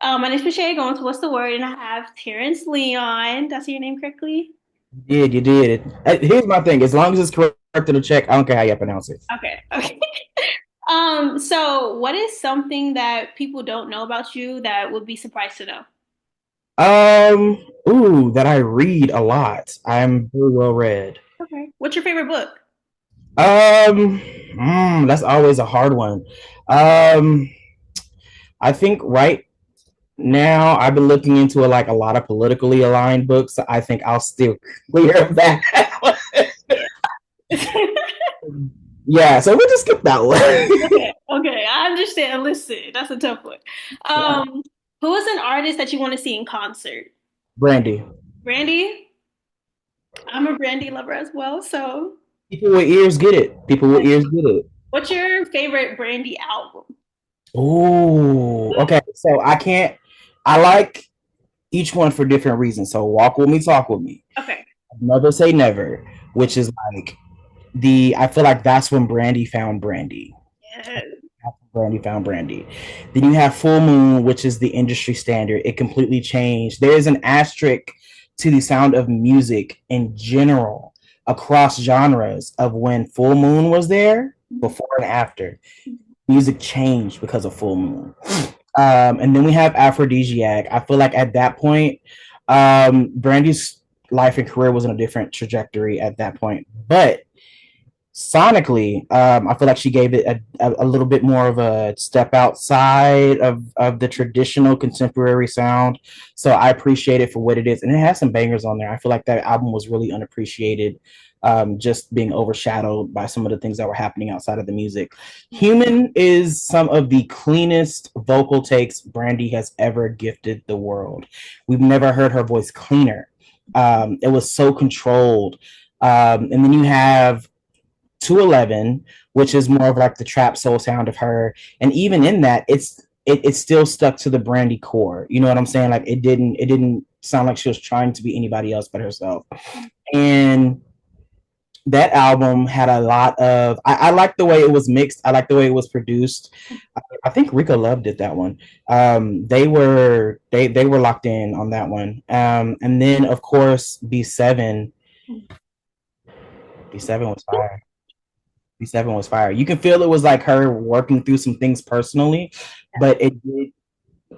My name's Michelle going to What's the Word, and I have Terrence Leon. Did I say your name correctly? You did. Here's my thing. As long as it's correct in the check, I don't care how you pronounce it. Okay. So what is something that people don't know about you that would be surprised to know? That I read a lot. I'm very well read. Okay. What's your favorite book? Um, that's always a hard one. Um, I think right now I've been looking into like a lot of politically aligned books. So I think I'll steer clear of that. Yeah, so we'll just skip that one. Okay, I understand. Listen, that's a tough one. Um, who is an artist that you want to see in concert? Brandy. Brandy? I'm a Brandy lover as well, so People with ears get it. People with ears get it. what's your favorite Brandy album? Oh, okay. So I can't. I like each one for different reasons. So walk with me, talk with me. Okay. Never say never, which is like the. I feel like that's when Brandy found Brandy. Yeah. Brandy found Brandy. Then you have Full Moon, which is the industry standard. It completely changed. There is an asterisk to the sound of music in general across genres of when Full Moon was there, before and after. Music changed because of Full Moon. And then we have Aphrodisiac. I feel like at that point, Brandy's life and career was in a different trajectory at that point. But sonically, I feel like she gave it a little bit more of a step outside of the traditional contemporary sound. So I appreciate it for what it is. And it has some bangers on there. I feel like that album was really unappreciated, just being overshadowed by some of the things that were happening outside of the music. Human is some of the cleanest vocal takes Brandy has ever gifted the world. We've never heard her voice cleaner. It was so controlled. And then you have 211, which is more of like the trap soul sound of her. And even in that, it still stuck to the Brandy core. You know what I'm saying? Like it didn't sound like she was trying to be anybody else but herself. And that album had a lot of I like the way it was mixed. I like the way it was produced. I think Rico Love did that one. They were locked in on that one. And then of course B7. B7 was fire. B7 was fire. You can feel it was like her working through some things personally, but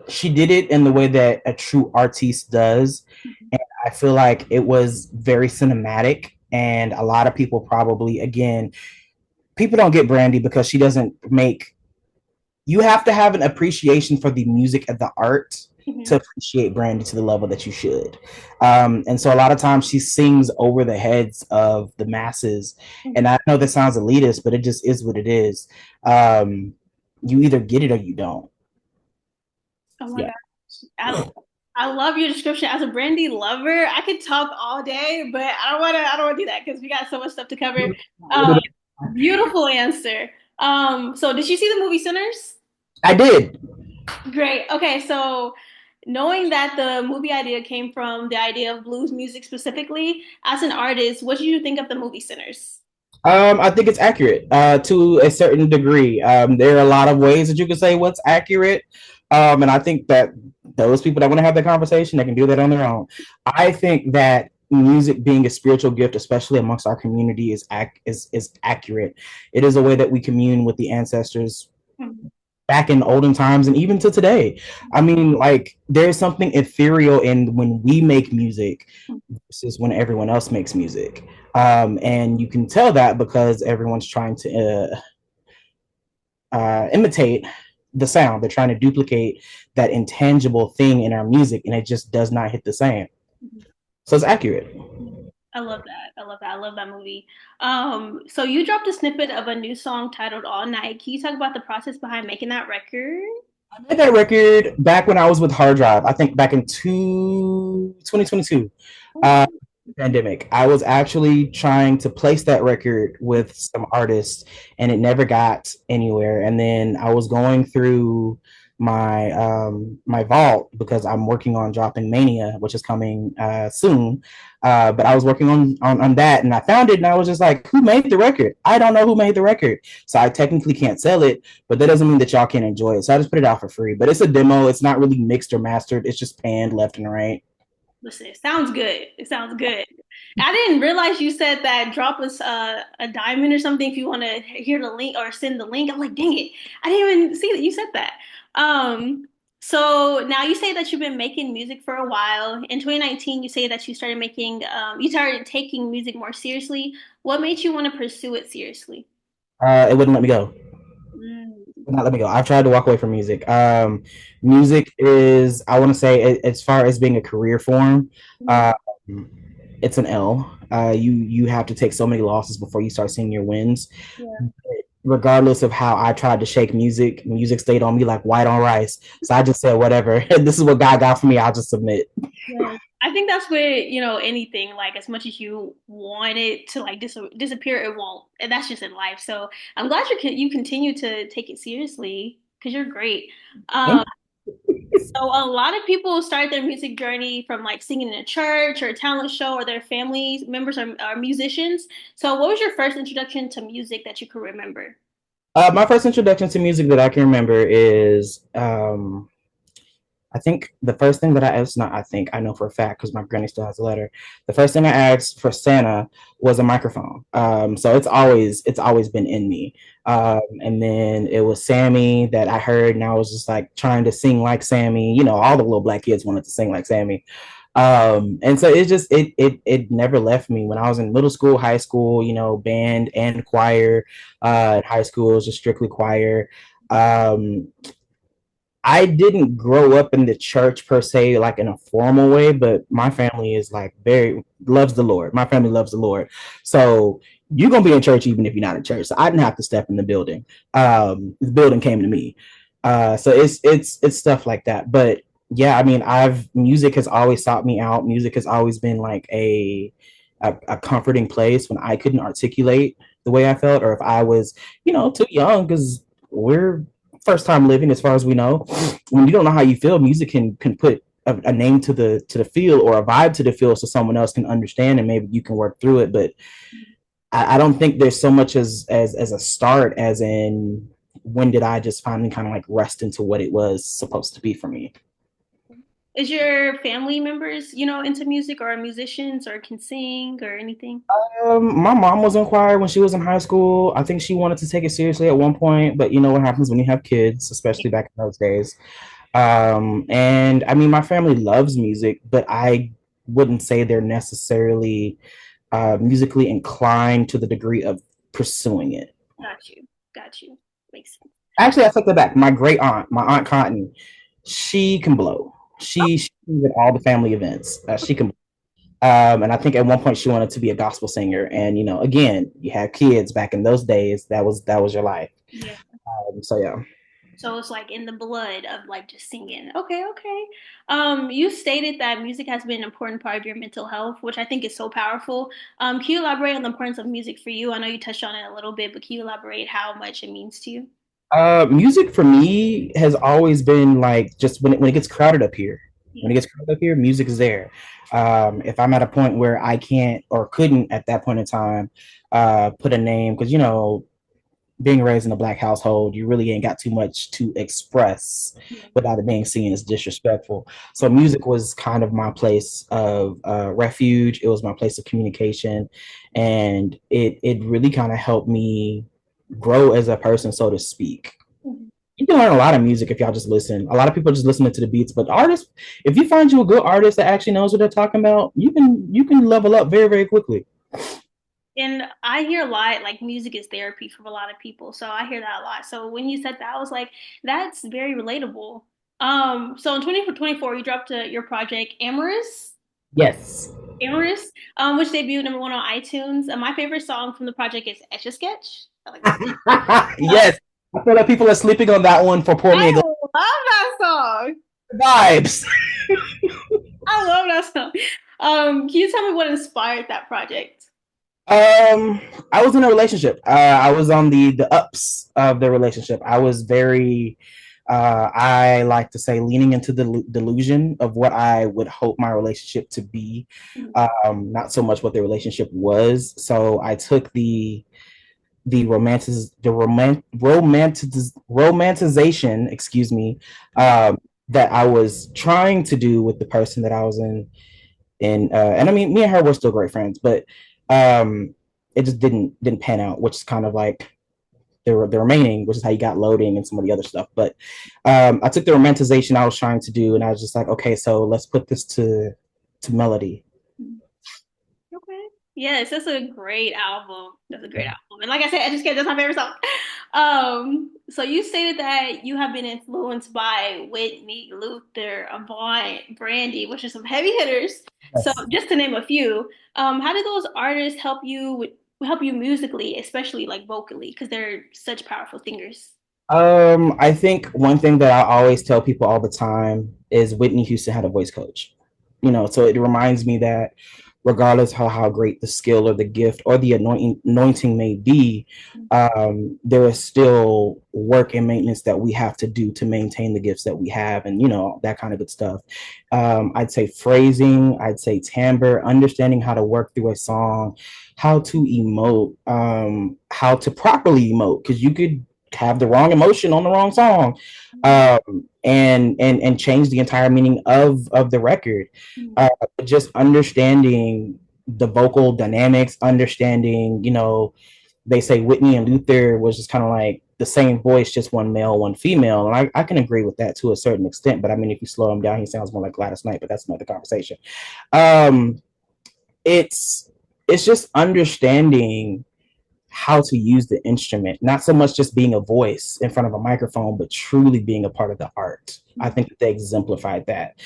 she did it in the way that a true artiste does. And I feel like it was very cinematic. And a lot of people probably, again, people don't get Brandy because she doesn't make. You have to have an appreciation for the music and the art to Mhm. appreciate Brandy to the level that you should. And so a lot of times she sings over the heads of the masses. And Mhm. I know that sounds elitist, but it just is what it is. Um, you either get it or you don't. Oh my Yeah. gosh. I love your description. As a Brandy lover, I could talk all day, but I don't wanna do that because we got so much stuff to cover. Uh, beautiful answer. So did you see the movie Sinners? I did. Great. Okay, so knowing that the movie idea came from the idea of blues music specifically, as an artist, what did you think of the movie Sinners? I think it's accurate to a certain degree. There are a lot of ways that you can say what's accurate. And I think that those people that want to have that conversation, they can do that on their own. I think that music being a spiritual gift, especially amongst our community, is accurate. It is a way that we commune with the ancestors Mhm. back in olden times and even to today. I mean, like there's something ethereal in when we make music versus when everyone else makes music. And you can tell that because everyone's trying to imitate the sound. They're trying to duplicate that intangible thing in our music, and it just does not hit the same. So it's accurate. I love that. I love that. I love that movie. So you dropped a snippet of a new song titled All Night. Can you talk about the process behind making that record? I made that record back when I was with Hard Drive. I think back in 2022. Uh, pandemic. I was actually trying to place that record with some artists and it never got anywhere. And then I was going through my vault because I'm working on dropping Mania, which is coming soon. But I was working on that, and I found it, and I was just like, "Who made the record? I don't know who made the record, so I technically can't sell it, but that doesn't mean that y'all can't enjoy it. So I just put it out for free. But it's a demo. It's not really mixed or mastered. It's just panned left and right. Listen, it sounds good. It sounds good. I didn't realize you said that drop us a diamond or something if you want to hear the link or send the link. I'm like, dang it. I didn't even see that you said that. Um, so now you say that you've been making music for a while. In 2019, you say that you started taking music more seriously. What made you want to pursue it seriously? It wouldn't let me go. Mm, Would not let me go. I've tried to walk away from music. Music is, I want to say, as far as being a career form, mhm. um, it's an L. You have to take so many losses before you start seeing your wins. Yeah. Regardless of how I tried to shake music, music stayed on me like white on rice. So I just said, whatever. This is what God got for me. I'll just submit. Yes. I think that's where, anything, like as much as you want it to like disappear, it won't. And that's just in life. So I'm glad you continue to take it seriously because you're great. Um, so a lot of people start their music journey from like singing in a church or a talent show or their family members are musicians. So what was your first introduction to music that you could remember? My first introduction to music that I can remember is I think the first thing that I asked, not I think, I know for a fact because my granny still has a letter. The first thing I asked for Santa was a microphone. So it's always been in me. And then it was Sammy that I heard, and I was just like trying to sing like Sammy. You know, all the little black kids wanted to sing like Sammy. And so it never left me. When I was in middle school, high school, band and choir. In high school, it was just strictly choir. Um, I didn't grow up in the church per se, like in a formal way, but my family is like very loves the Lord. My family loves the Lord. So you're gonna be in church even if you're not in church. So I didn't have to step in the building. The building came to me. So it's stuff like that. But yeah, I mean, I've music has always sought me out. Music has always been like a comforting place when I couldn't articulate the way I felt, or if I was, too young because we're first time living as far as we know. When you don't know how you feel, music can put a name to the feel or a vibe to the feel so someone else can understand and maybe you can work through it. But I don't think there's so much as a start as in when did I just finally kind of like rest into what it was supposed to be for me. Is your family members, into music or are musicians or can sing or anything? My mom was in choir when she was in high school. I think she wanted to take it seriously at one point, but you know what happens when you have kids, especially back in those days. And I mean, my family loves music, but I wouldn't say they're necessarily musically inclined to the degree of pursuing it. Got you. Got you. Makes sense. Actually, I take that back. My great aunt, my aunt Cotton, she can blow. She's at all the family events. She can. And I think at one point she wanted to be a gospel singer. And again, you had kids back in those days. That was your life. Yeah. So yeah. So it's like in the blood of like just singing. Okay, okay. You stated that music has been an important part of your mental health, which I think is so powerful. Can you elaborate on the importance of music for you? I know you touched on it a little bit, but can you elaborate how much it means to you? Music for me has always been like just when it gets crowded up here. When Yeah. it gets crowded up here, music is there. If I'm at a point where I can't or couldn't at that point in time put a name, because being raised in a black household, you really ain't got too much to express Yeah. without it being seen as disrespectful. So music was kind of my place of refuge. It was my place of communication, and it really kind of helped me grow as a person, so to speak. Mhm. You can learn a lot of music if y'all just listen. A lot of people just listening to the beats, but artists, if you find you a good artist that actually knows what they're talking about, you can level up very very quickly. And I hear a lot like music is therapy for a lot of people. So I hear that a lot. So when you said that, I was like, that's very relatable. So in 2024, you dropped your project Yes. Amorous, which debuted #1 on iTunes. My favorite song from the project is Etch a Sketch. I like that. Uh, Yes. I feel like people are sleeping on that one for Pour Me I a Glass love that song. vibes. I love that song. Can you tell me what inspired that project? I was in a relationship. I was on the ups of the relationship. I was very I like to say leaning into the delusion of what I would hope my relationship to be, not so much what the relationship was. So I took romanticization, excuse me, that I was trying to do with the person that I was in, and I mean, me and her were still great friends, but um, it just didn't pan out, which is kind of like the remaining, which is how you got loading and some of the other stuff. But I took the romanticization I was trying to do, and I was just like, okay, so let's put this to melody. Okay. Yes, that's a great album. That's a great album. And like I said, Educate, that's my favorite song. So you stated that you have been influenced by Whitney, Luther, Avant, Brandy, which are some heavy hitters. So Yes. just to name a few, how did those artists help you musically, especially like vocally, because they're such powerful singers? I think one thing that I always tell people all the time is Whitney Houston had a voice coach. So it reminds me that regardless of how great the skill or the gift or the anointing may be, there is still work and maintenance that we have to do to maintain the gifts that we have, and that kind of good stuff. I'd say phrasing, I'd say timbre, understanding how to work through a song, how to emote, how to properly emote, because you could have the wrong emotion on the wrong song, and change the entire meaning of the record. Just understanding the vocal dynamics, understanding, they say Whitney and Luther was just kind of like the same voice, just one male, one female. And I can agree with that to a certain extent. But I mean, if you slow him down, he sounds more like Gladys Knight, but that's another conversation. Um, it's just understanding how to use the instrument, not so much just being a voice in front of a microphone, but truly being a part of the art. I think that they exemplified that.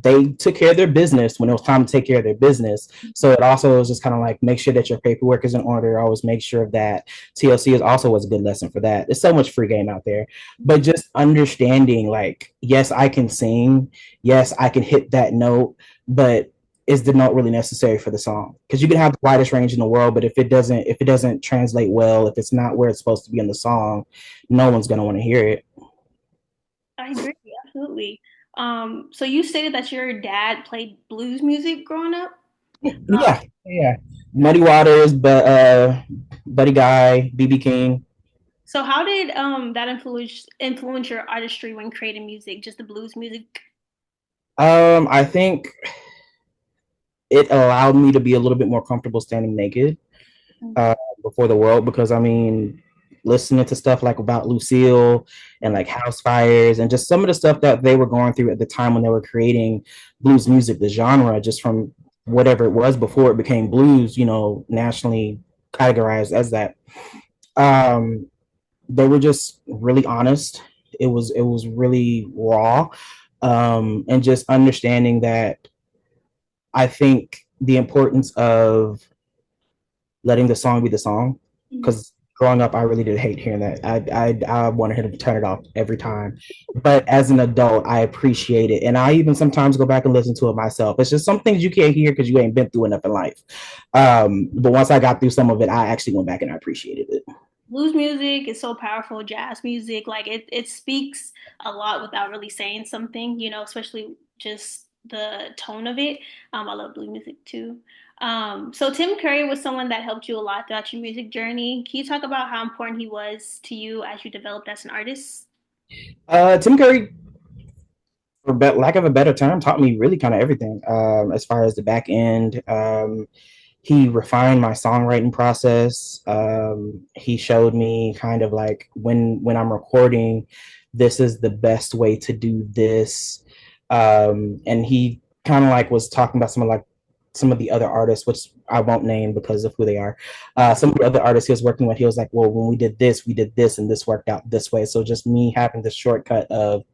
They took care of their business when it was time to take care of their business. So it also was just kind of like make sure that your paperwork is in order. Always make sure of that. TLC is also was a good lesson for that. There's so much free game out there, but just understanding like, yes, I can sing, yes, I can hit that note, but is the note really necessary for the song? Because you can have the widest range in the world, but if it doesn't translate well, if it's not where it's supposed to be in the song, no one's gonna want to hear it. I agree, absolutely. So you stated that your dad played blues music growing up. Yeah, yeah. Muddy Waters, but Buddy Guy, BB King. So how did that influence your artistry when creating music, just the blues music? I think it allowed me to be a little bit more comfortable standing naked uh, before the world, because I mean, listening to stuff like about Lucille and like house fires and just some of the stuff that they were going through at the time when they were creating blues music, the genre, just from whatever it was before it became blues, nationally categorized as that. Um, they were just really honest. It was really raw, and just understanding that I think the importance of letting the song be the song. Because growing up, I really did hate hearing that. I wanted him to turn it off every time. But as an adult, I appreciate it, and I even sometimes go back and listen to it myself. It's just some things you can't hear because you ain't been through enough in life. But once I got through some of it, I actually went back and I appreciated it. Blues music is so powerful, jazz music, like it speaks a lot without really saying something, especially just the tone of it. I love blues music too. So Tim Curry was someone that helped you a lot throughout your music journey. Can you talk about how important he was to you as you developed as an artist? Tim Curry, for lack of a better term, taught me really kind of everything, as far as the back end. He refined my songwriting process. He showed me kind of like when I'm recording, this is the best way to do this. And he kind of like was talking about some of the other artists, which I won't name because of who they are. Some of the other artists he was working with, he was like, well, when we did this, and this worked out this way. So just me having the shortcut of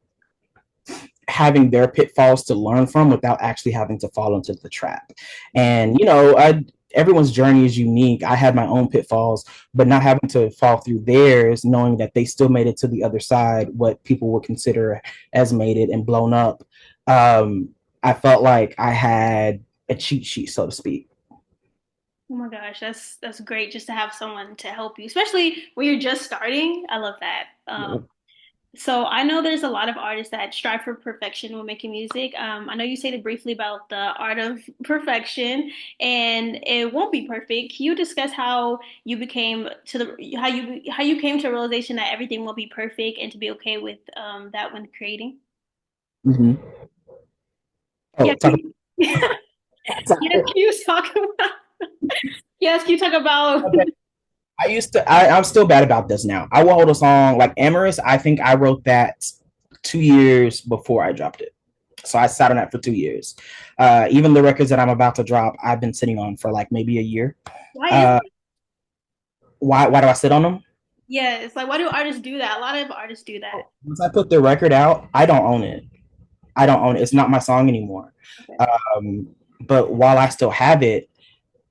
having their pitfalls to learn from without actually having to fall into the trap. And everyone's journey is unique. I had my own pitfalls, but not having to fall through theirs, knowing that they still made it to the other side, what people would consider as made it and blown up. I felt like I had a cheat sheet, so to speak. Oh my gosh, that's great just to have someone to help you, especially when you're just starting. I love that. So I know there's a lot of artists that strive for perfection when making music. I know you stated briefly about the art of perfection, and it won't be perfect. Can you discuss how you became to the how you came to a realization that everything won't be perfect and to be okay with that when creating? Mm-hmm. Yeah, Oh, talk yes, can about. you talk about yes, can you talk about Okay. I'm still bad about this now. I will hold a song like Amorous. I think I wrote that 2 years before I dropped it. So I sat on that for 2 years. Even the records that I'm about to drop, I've been sitting on for like maybe a year. why is Uh, why do I sit on them? yeah, it's like why do artists do that? A lot of artists do that. Once I put the record out, I don't own it. I don't own it. It's not my song anymore. Okay. But while I still have it,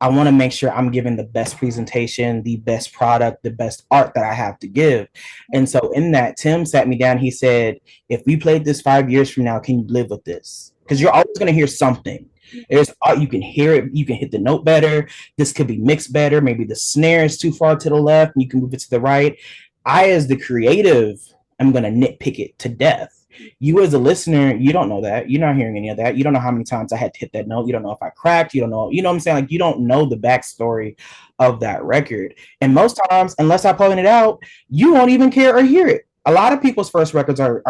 I want to make sure I'm giving the best presentation, the best product, the best art that I have to give. And so in that, Tim sat me down. He said, if we played this 5 years from now, can you live with this? Because you're always going to hear something. There's you can hear it, you can hit the note better. This could be mixed better. Maybe the snare is too far to the left, and you can move it to the right. I, as the creative, am gonna nitpick it to death. You as a listener, you don't know that. You're not hearing any of that. You don't know how many times I had to hit that note. You don't know if I cracked. You don't know, you know what I'm saying? Like you don't know the backstory of that record. And most times, unless I point it out, you won't even care or hear it. A lot of people's first records are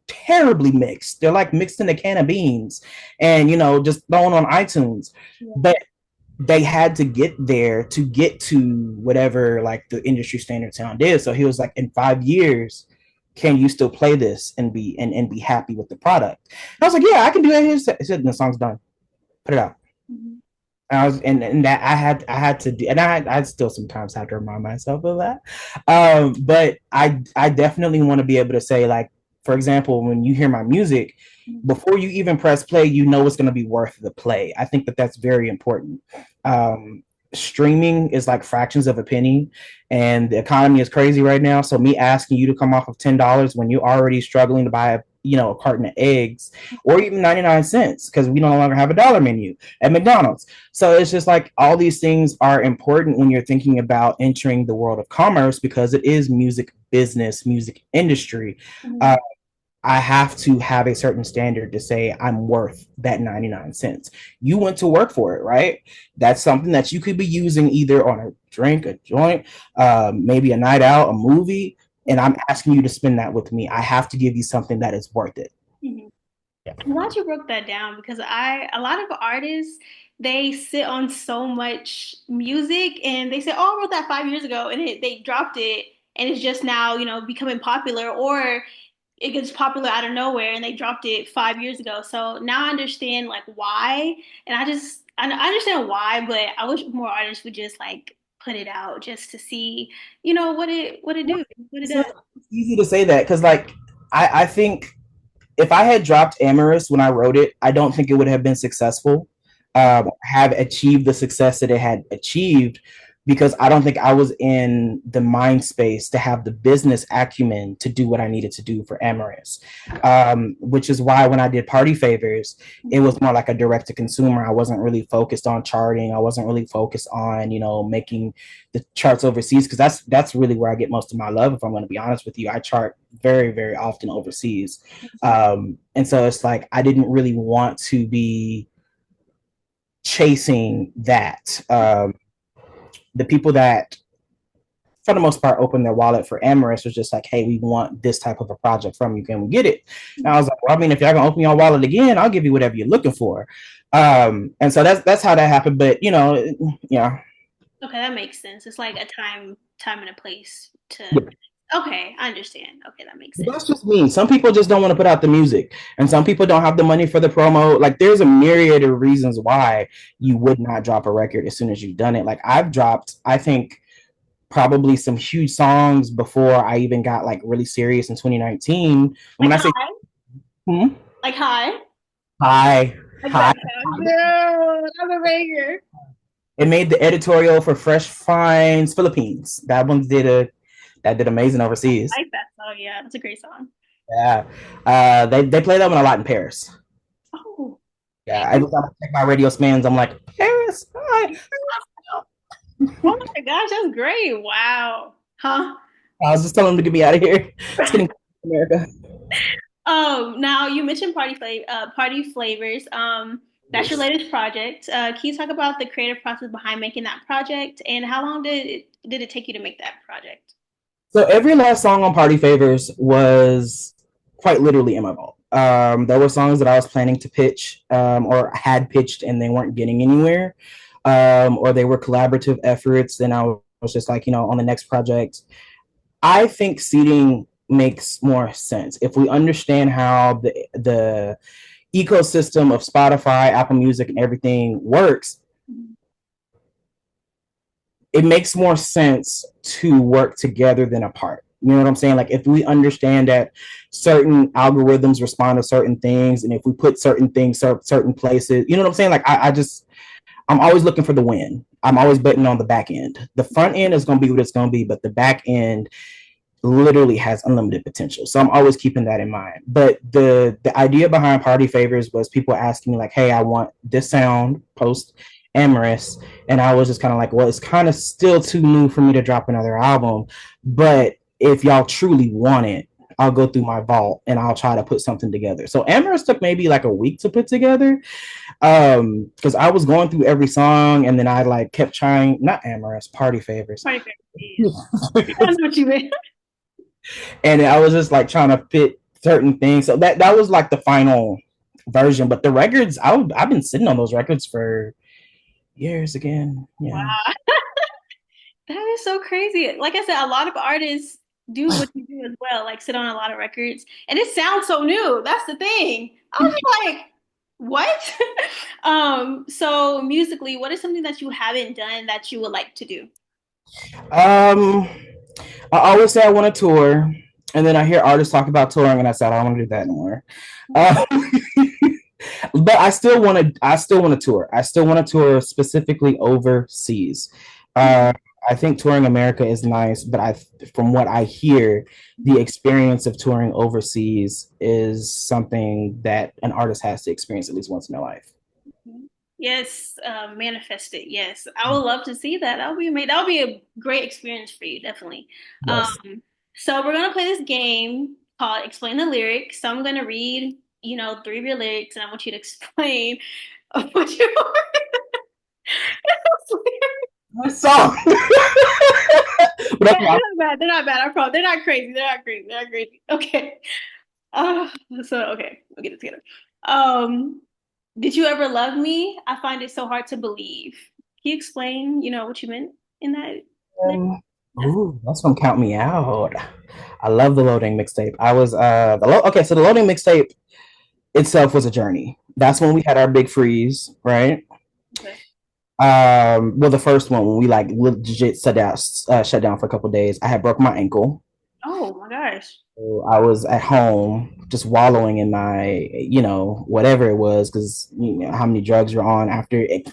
terribly mixed. They're like mixed in a can of beans and just thrown on iTunes. Yeah. But they had to get there to get to whatever like the industry standard sound is. So he was like, in 5 years, can you still play this and be happy with the product? And I was like, yeah, I can do that. He said, the song's done. Put it out. Mhm. And I was and that I had to do, and I still sometimes have to remind myself of that. But I definitely want to be able to say, like, for example, when you hear my music, before you even press play, you know it's going to be worth the play. I think that that's very important. Um, Streaming is like fractions of a penny, and the economy is crazy right now. So me asking you to come off of $10 when you're already struggling to buy a carton of eggs, or even 99 cents, because we no longer have a dollar menu at McDonald's. So it's just like all these things are important when you're thinking about entering the world of commerce, because it is music business, music industry. Mhm. Uh, I have to have a certain standard to say I'm worth that 99 cents. You went to work for it, right? That's something that you could be using either on a drink, a joint, maybe a night out, a movie. And I'm asking you to spend that with me. I have to give you something that is worth it. Mhm. Yeah. I'm glad you broke that down because a lot of artists, they sit on so much music and they say, oh, I wrote that 5 years ago and they dropped it and it's just now, becoming popular or it gets popular out of nowhere and they dropped it 5 years ago. So now I understand like why. And I understand why, but I wish more artists would just like put it out just to see, what it do, what it It's does. not easy to say that because, like, I think if I had dropped Amorous when I wrote it, I don't think it would have been successful, have achieved the success that it had achieved, because I don't think I was in the mind space to have the business acumen to do what I needed to do for Amorous. Which is why when I did Party Favors, it was more like a direct to consumer. I wasn't really focused on charting. I wasn't really focused on, making the charts overseas, because that's really where I get most of my love. If I'm going to be honest with you, I chart very, very often overseas. And so it's like I didn't really want to be chasing that. The people that, for the most part, opened their wallet for Amorous was just like, hey, we want this type of a project from you. Can we get it? And I was like, well, I mean, if y'all gonna open your wallet again, I'll give you whatever you're looking for. And so that's how that happened. But yeah. Okay, that makes sense. It's like a time and a place to. Okay, I understand. Okay, that makes sense. That's just me. Some people just don't want to put out the music, and some people don't have the money for the promo. Like, there's a myriad of reasons why you would not drop a record as soon as you've done it. Like, I've dropped, I think, probably some huge songs before I even got like really serious in 2019. Like When I say hi, hmm, like hi, hi, like hi, that sound. Dude, I'm a banger. it made the editorial for Fresh Finds Philippines. That did amazing I overseas. like that song. Yeah, that's a great song. Yeah, they play that one a lot in Paris. Oh, Yeah, every time I check my radio spins, I'm like, Paris. Hi. oh my gosh, that's great. Wow. Huh? I was just telling them to get me out of here. It's getting. America. Now you mentioned party flavors. That's your Yes. latest project. Can you talk about the creative process behind making that project, and how long did it take you to make that project? So every last song on Party Favors was quite literally in my vault. There were songs that I was planning to pitch or had pitched and they weren't getting anywhere, or they were collaborative efforts. Then I was just like, on the next project. I think seeding makes more sense if we understand how the ecosystem of Spotify, Apple Music, and everything works. It makes more sense to work together than apart. You know what I'm saying? Like if we understand that certain algorithms respond to certain things, and if we put certain things certain places, you know what I'm saying? Like I'm always looking for the win. I'm always betting on the back end. The front end is going to be what it's going to be, but the back end literally has unlimited potential. So I'm always keeping that in mind. But the idea behind Party Favors was people asking me like, "Hey, I want this sound post amorous," and I was just kind of like, "Well, it's kind of still too new for me to drop another album, but if y'all truly want it, I'll go through my vault and I'll try to put something together." So amorous took maybe like a week to put together, because I was going through every song and then I like kept trying, not amorous, Party Favors. Party flavors. That's what you meant. And I was just like trying to fit certain things. So that was like the final version. But the records, I've been sitting on those records for years again. Yeah. Wow, that is so crazy. Like I said, a lot of artists do what you do as well, like sit on a lot of records, and it sounds so new. That's the thing. I was just like, what? So musically, what is something that you haven't done that you would like to do? Um, I always say I want to tour, and then I hear artists talk about touring, and I said I don't want to do that anymore. Uh, but I still want to. I still want to tour. I still want to tour specifically overseas. Uh, I think touring America is nice, but from what I hear, the experience of touring overseas is something that an artist has to experience at least once in their life. Yes, manifest it. Yes, I would love to see that. That would be a great experience for you, definitely. Yes. So we're gonna play this game called Explain the Lyrics. So I'm gonna read, three of your lyrics, and I want you to explain what you. My song. But They're okay, not bad. They're not bad. I promise. They're not crazy. They're not crazy. They're not crazy. Okay. Uh, okay, we'll get it together. Um, did you ever love me? I find it so hard to believe. Can you explain, what you meant in that? that's gonna count me out. I love the loading mixtape. I was okay, so the loading mixtape itself was a journey. That's when we had our big freeze, right? Okay. Well, the first one when we like legit shut down for a couple of days. I had broke my ankle. Oh my gosh. So I was at home just wallowing in my, whatever it was, because how many drugs you're on after it.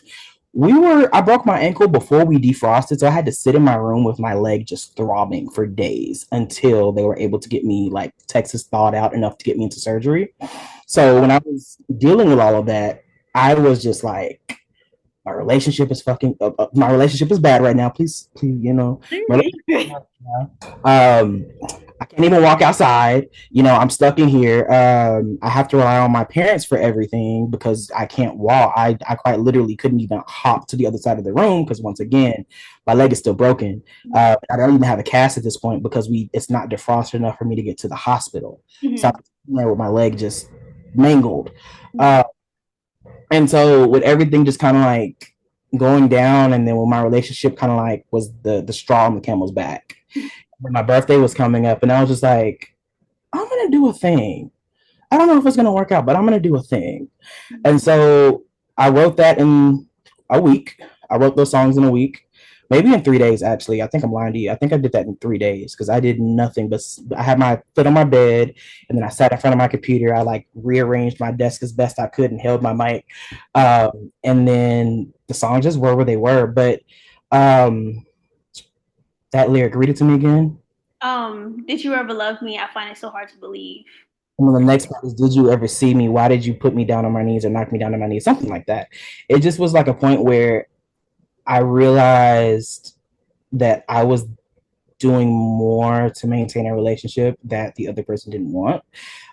I broke my ankle before we defrosted, so I had to sit in my room with my leg just throbbing for days until they were able to get me like Texas thawed out enough to get me into surgery. So when I was dealing with all of that, I was just like, my relationship is bad right now. Please, my um, I can't even walk outside. I'm stuck in here. I have to rely on my parents for everything because I can't walk. I quite literally couldn't even hop to the other side of the room because once again, my leg is still broken. I don't even have a cast at this point because it's not defrosted enough for me to get to the hospital. So Mhm. I'm there with my leg just mangled. Mhm. Uh, and so with everything just kind of like going down, and then when my relationship kind of like was the straw on the camel's back, when my birthday was coming up, and I was just like, I'm gonna do a thing. I don't know if it's gonna work out, but I'm gonna do a thing. And so I wrote that in a week. I wrote those songs in a week, maybe in 3 days. Actually, I think I'm lying to you. I think I did that in 3 days because I did nothing but I had my foot on my bed, and then I sat in front of my computer. I like rearranged my desk as best I could and held my mic, and then the songs just were where they were. But um, that lyric, read it to me again. Did you ever love me? I find it so hard to believe. And then the next part is, did you ever see me? Why did you put me down on my knees or knock me down on my knees? Something like that. It just was like a point where I realized that I was doing more to maintain a relationship that the other person didn't want.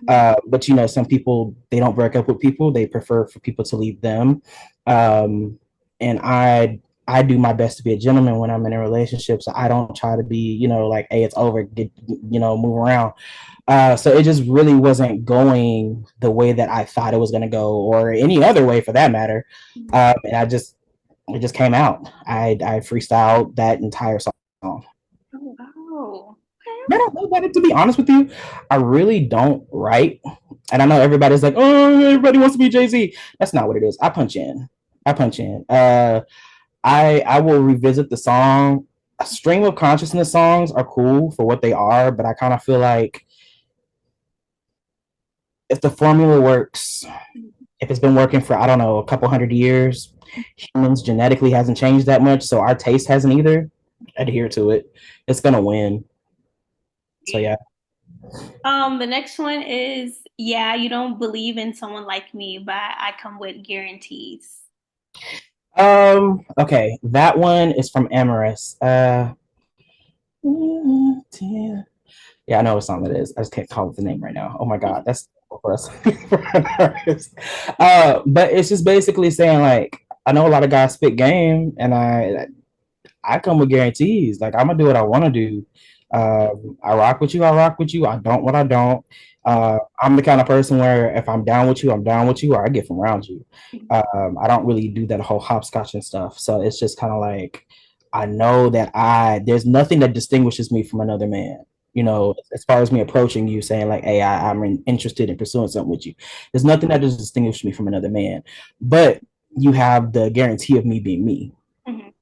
But you know, some people, they don't break up with people; they prefer for people to leave them. And I do my best to be a gentleman when I'm in a relationship, so I don't try to be, you know, like, hey, it's over, get, you know, move around. So it just really wasn't going the way that I thought it was going to go, or any other way for that matter. And it just came out. I freestyled that entire song. Oh, wow. I don't know about it, to be honest with you. I really don't write. And I know everybody's like, oh, everybody wants to be Jay-Z. That's not what it is. I punch in. I punch in. I will revisit the song. Stream of consciousness songs are cool for what they are, but I kind of feel like if the formula works, if it's been working for, I don't know, a couple hundred years, humans genetically hasn't changed that much, so our taste hasn't either. Adhere to it. It's gonna win. So yeah. The next one is, yeah, you don't believe in someone like me, but I come with guarantees. Okay, that one is from Amorous. Yeah, I know what song it is. I just can't call it the name right now. Oh my god, that's for us. But it's just basically saying, like, I know a lot of guys spit game, and I come with guarantees. Like, I'm gonna do what I want to do. I rock with you. I rock with you. I don't what I don't. I'm the kind of person where if I'm down with you, I'm down with you, or I get from around you. I don't really do that whole hopscotch and stuff. So it's just kind of like, I know that there's nothing that distinguishes me from another man. You know, as far as me approaching you, saying like, "Hey, I'm interested in pursuing something with you." There's nothing that does distinguish me from another man. But you have the guarantee of me being me. Mhm.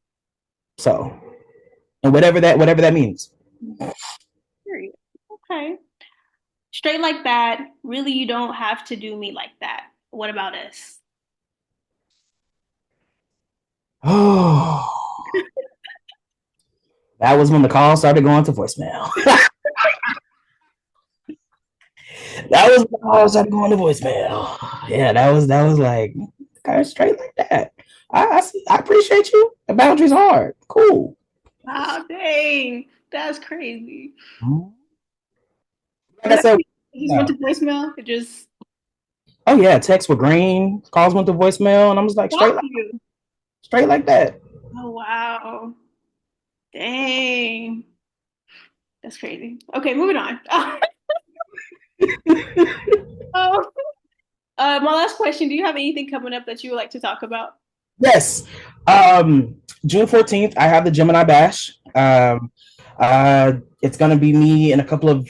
So, and whatever that means. Period. Okay. Straight like that. Really, you don't have to do me like that. What about us? Oh, that was when the call started going to voicemail. That was when the call started going to voicemail. Yeah, that was like, kind of straight like that. I appreciate you. The boundaries hard. Cool. Wow, dang. That's crazy. Like Is I that said, it just went no. to voicemail? It just Oh yeah, texts were green, calls went to voicemail, and I was like, blocked you. straight like that. Oh, wow. Dang. That's crazy. Okay, moving on. Oh, my last question. Do you have anything coming up that you would like to talk about? Yes. June 14th, I have the Gemini Bash. It's gonna be me and a couple of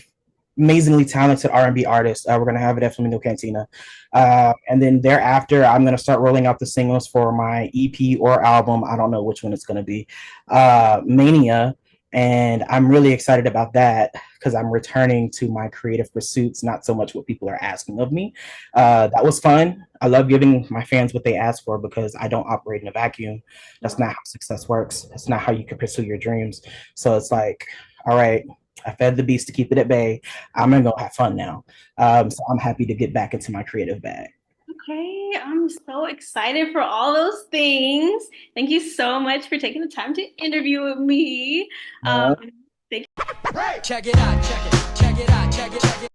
amazingly talented R&B artists. We're gonna have it at Flamingo Cantina, and then thereafter, I'm gonna start rolling out the singles for my EP or album. I don't know which one it's gonna be. Mania, and I'm really excited about that because I'm returning to my creative pursuits, not so much what people are asking of me. That was fun. I love giving my fans what they ask for because I don't operate in a vacuum. That's not how success works. That's not how you can pursue your dreams. So it's like, all right, I fed the beast to keep it at bay. I'm gonna go have fun now. So I'm happy to get back into my creative bag. Okay, I'm so excited for all those things. Thank you so much for taking the time to interview with me. Um, Uh, thank Check it out, check it out, check it out, check it out.